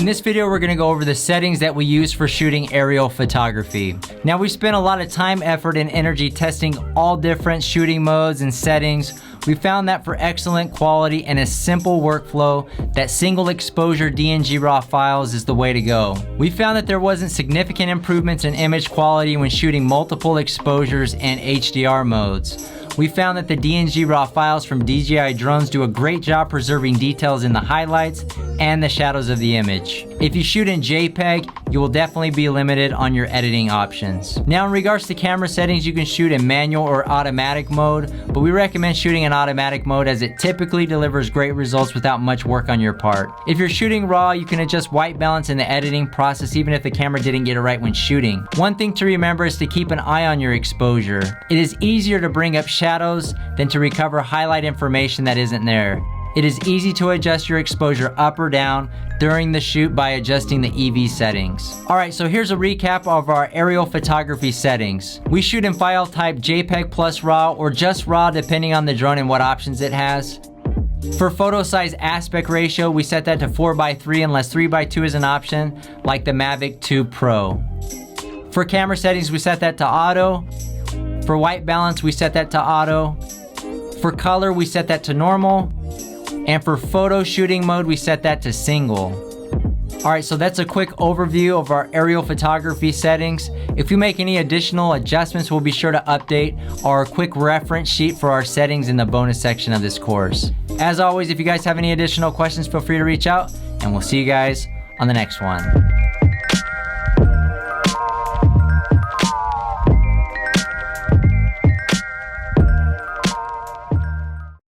this video, we're gonna go over the settings that we use for shooting aerial photography. Now, we spent a lot of time, effort, and energy testing all different shooting modes and settings. We found that for excellent quality and a simple workflow, that single exposure DNG RAW files is the way to go. We found that there wasn't significant improvements in image quality when shooting multiple exposures and HDR modes. We found that the DNG RAW files from DJI drones do a great job preserving details in the highlights and the shadows of the image. If you shoot in JPEG, you will definitely be limited on your editing options. Now, in regards to camera settings, you can shoot in manual or automatic mode, but we recommend shooting in automatic mode as it typically delivers great results without much work on your part. If you're shooting RAW, you can adjust white balance in the editing process even if the camera didn't get it right when shooting. One thing to remember is to keep an eye on your exposure. It is easier to bring up shadows than to recover highlight information that isn't there. It is easy to adjust your exposure up or down during the shoot by adjusting the EV settings. Alright, so here's a recap of our aerial photography settings. We shoot in file type JPEG plus RAW or just RAW depending on the drone and what options it has. For photo size aspect ratio, we set that to 4:3 unless 3:2 is an option, like the Mavic 2 Pro. For camera settings, we set that to auto. For white balance, we set that to auto. For color, we set that to normal. And for photo shooting mode, we set that to single. Alright, so that's a quick overview of our aerial photography settings. If we make any additional adjustments, we'll be sure to update our quick reference sheet for our settings in the bonus section of this course. As always, if you guys have any additional questions, feel free to reach out, and we'll see you guys on the next one.